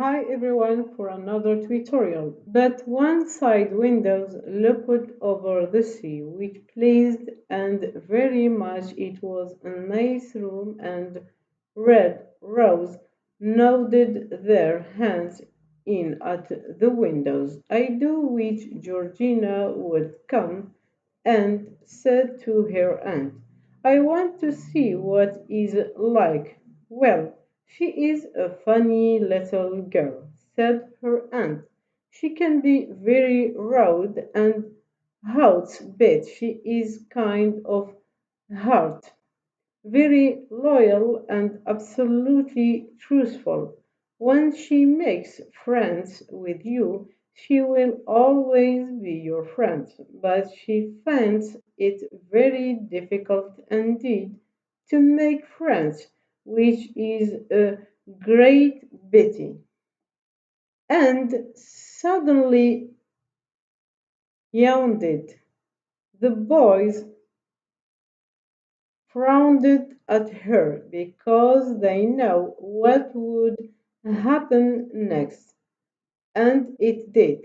Hi everyone for another tutorial. But one side windows looked over the sea, which pleased and very much. It was a nice room and Red Rose nodded their hands in at the windows. I do wish Georgina would come and said to her aunt, I want to see what is like. Well, she is a funny little girl, said her aunt. She can be very rude and hot, but she is kind of hard, very loyal and absolutely truthful. When she makes friends with you, she will always be your friend, but she finds it very difficult indeed to make friends, which is a great pity. And suddenly yawned. The boys frowned at her because they know what would happen next. And it did.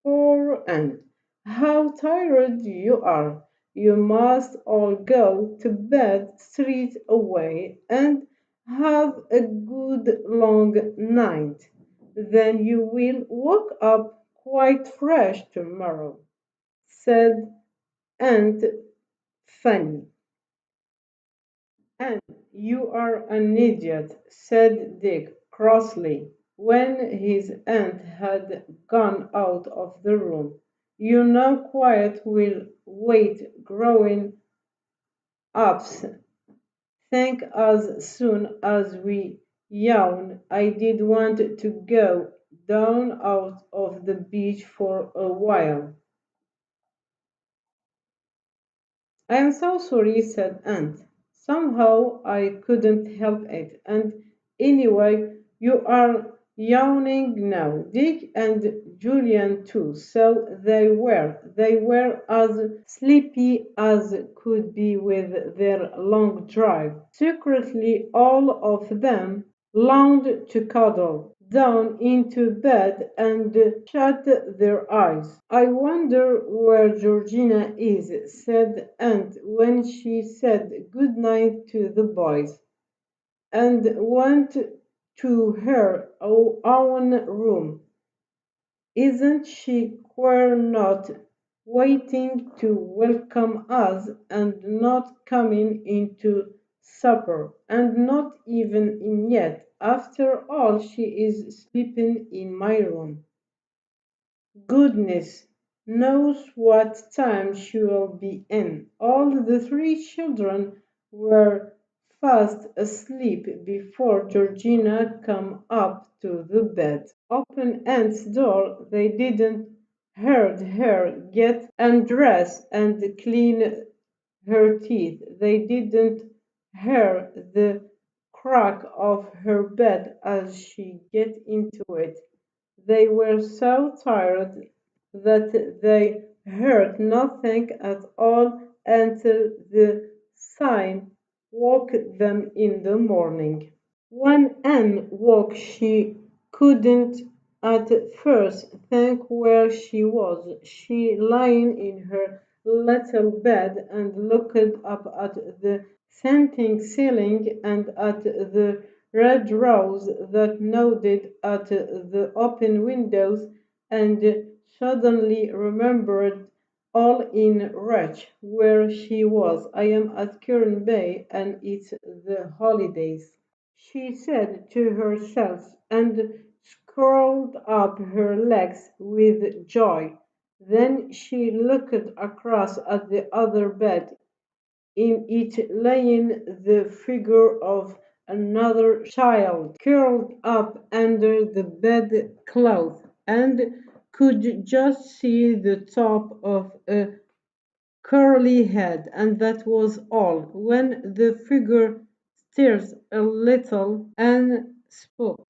Poor Anne, how tired you are. You must all go to bed straight away and have a good long night. Then you will wake up quite fresh tomorrow, said Aunt Fanny. And you are an idiot, said Dick crossly, when his aunt had gone out of the room. You know quiet will wait growing ups. Think as soon as we yawn. I did want to go down out of the beach for a while. I am so sorry, said Aunt. Somehow I couldn't help it. And anyway, you are yawning now. Dick and Julian too. So they were as sleepy as could be with their long drive. Secretly, all of them longed to cuddle down into bed and shut their eyes. I wonder where Georgina is, said Aunt when she said good night to the boys, and went to her own room. Isn't she queer not waiting to welcome us and not coming into supper and not even in yet? After all, she is sleeping in my room. Goodness knows what time she will be in. All the three children were fast asleep before Georgina came up to the bed. Open Aunt's door, they didn't heard her get undressed and clean her teeth. They didn't hear the crack of her bed as she get into it. They were so tired that they heard nothing at all until the sign woke them in the morning. When Anne woke, she couldn't at first think where she was. She lying in her little bed and looked up at the fainting ceiling and at the red rose that nodded at the open windows and suddenly remembered all in Rich where she was. I am at Kern Bay and it's the holidays, she said to herself, and curled up her legs with joy. Then she looked across at the other bed. In it lay the figure of another child, curled up under the bedclothes, and could just see the top of a curly head, and that was all. When the figure stirred a little and spoke,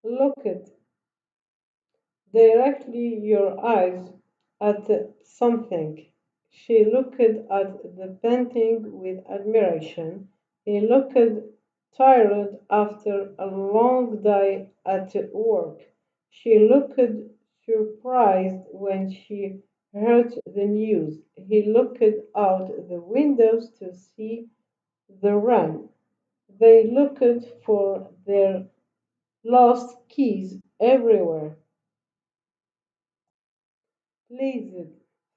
looked directly your eyes at something. She looked at the painting with admiration. He looked tired after a long day at work. She looked surprised when she heard the news. He looked out the windows to see the rain. They looked for their lost keys everywhere. Pleased,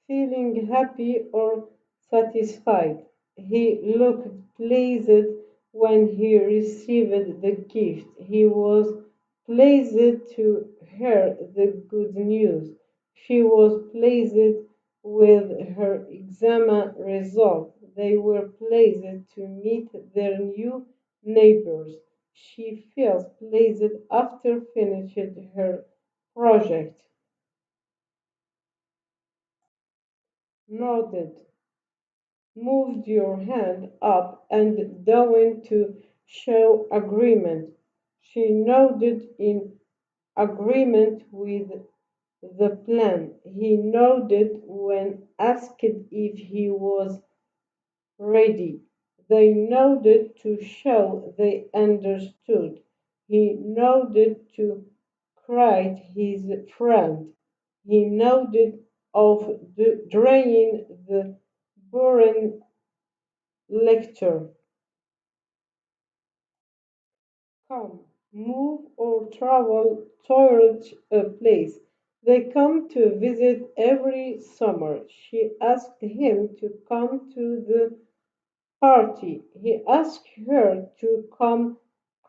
feeling happy or satisfied. He looked pleased when he received the gift. He was pleased to hear the good news. She was pleased with her exam result. They were pleased to meet their new neighbors. She felt pleased after finishing her project. Nodded, moved your hand up and down to show agreement. She nodded in agreement with the plan. He nodded when asked if he was ready. They nodded to show they understood. He nodded to cried his friend. He nodded off during the boring lecture. Come, move or travel towards a place. They come to visit every summer. She asked him to come to the party. He asked her to come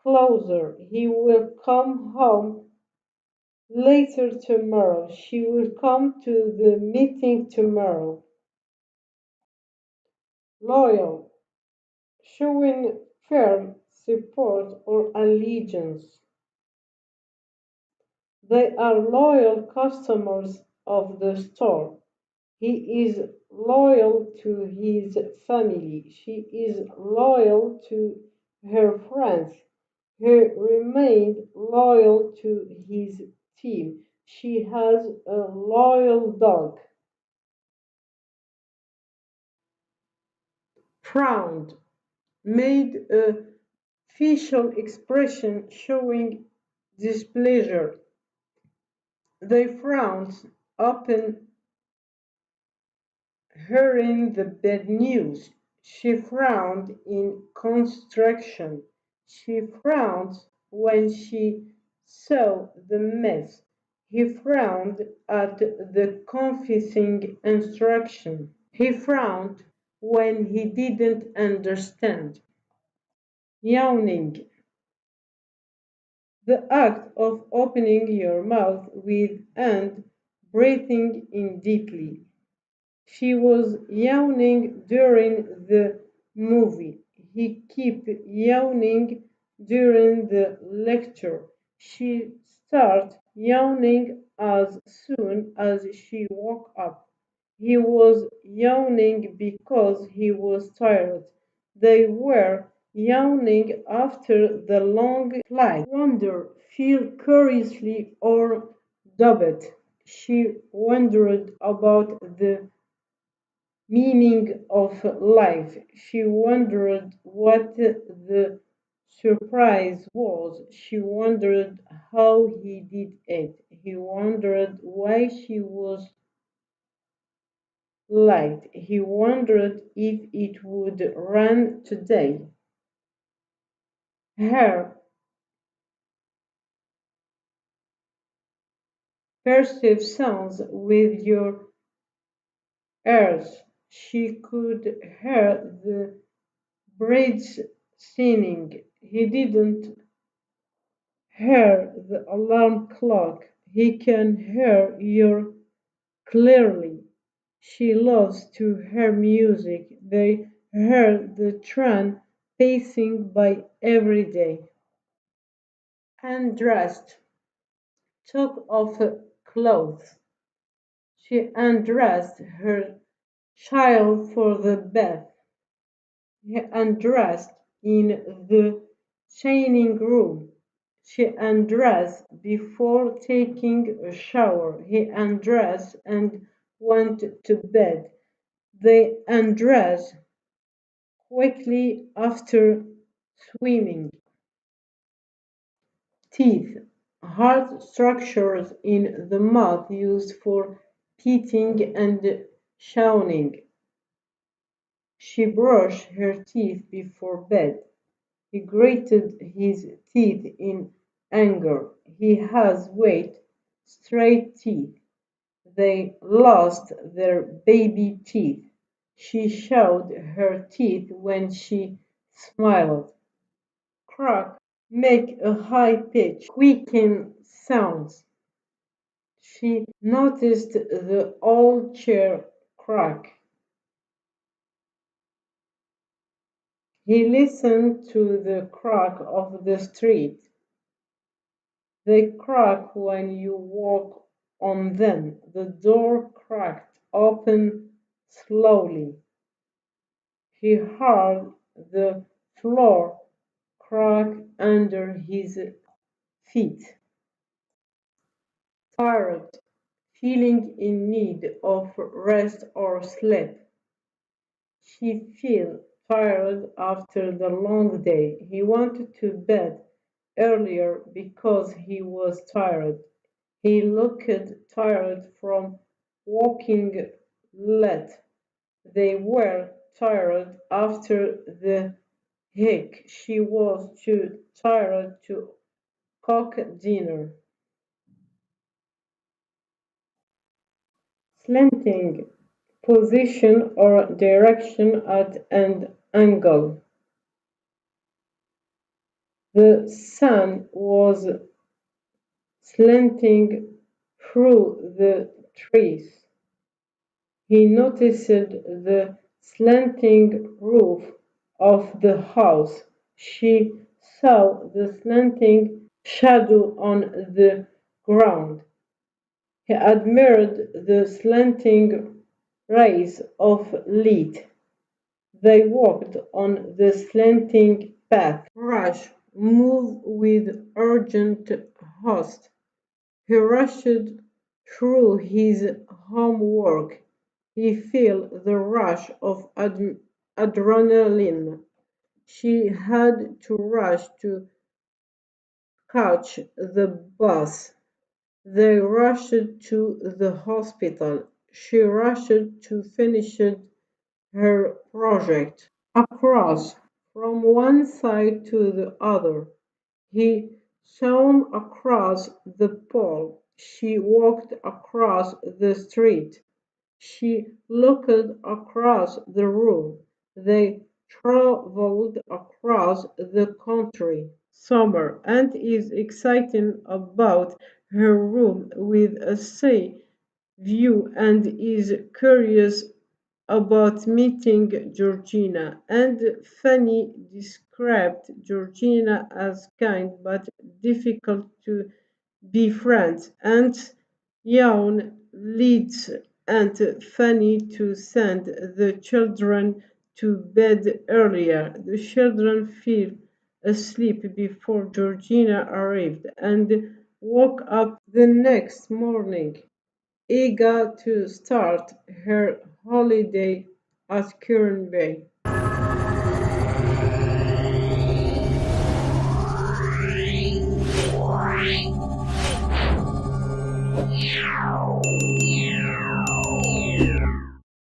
closer. He will come home later tomorrow. She will come to the meeting tomorrow. Loyal, showing firm support or allegiance. They are loyal customers of the store. He is loyal to his family. She is loyal to her friends. He remained loyal to his team. She has a loyal dog. Frowned, made a facial expression showing displeasure. They frowned upon hearing the bad news. She frowned in constriction. She frowned when she saw the mess. He frowned at the confusing instruction. He frowned when he didn't understand. Yawning, the act of opening your mouth with and breathing in deeply. She was yawning during the movie. He kept yawning during the lecture. She started yawning as soon as she woke up. He was yawning because he was tired. They were yawning after the long flight. Wonder, feel curiously or doubt. She wondered about the meaning of life. She wondered what the surprise was. She wondered how he did it. He wondered why she was late. He wondered if it would rain today. Her perceived sounds with your ears. She could hear the birds singing. He didn't hear the alarm clock. He can hear you clearly. She loves to hear music. They hear the train passing by every day. Undressed, took off clothes. She undressed her child for the bath. He undressed in the changing room. She undressed before taking a shower. He undressed and went to bed. They undressed quickly after swimming. Teeth, hard structures in the mouth used for teething and chewing. She brushed her teeth before bed. He grated his teeth in anger. He has white, straight teeth. They lost their baby teeth. She showed her teeth when she smiled. Crack, make a high-pitched, squeaking sound. She noticed the old chair crack. He listened to the crack of the street. They crack when you walk on them. The door cracked open slowly. He heard the floor crack under his feet. Tired, feeling in need of rest or sleep. She felt tired after the long day. He wanted to bed earlier because he was tired. He looked tired from walking late. They were tired after the hike. She was too tired to cook dinner. Slanting, position or direction at an angle. The sun was slanting through the trees. He noticed the slanting roof of the house. She saw the slanting shadow on the ground. He admired the slanting rays of light. They walked on the slanting path. Rush, move with urgent haste. He rushed through his homework. He felt the rush of adrenaline. She had to rush to catch the bus. They rushed to the hospital. She rushed to finish her project. Across, from one side to the other. He swam across the pool. She walked across the street. She looked across the room. They traveled across the country. Summer. Aunt is excited about her room with a sea view and is curious about meeting Georgina. And Fanny described Georgina as kind but difficult to befriend. Aunt Yawn leads Aunt Fanny to send the children to bed earlier. The children fell asleep before Georgina arrived and woke up the next morning, eager to start her holiday at Curran Bay.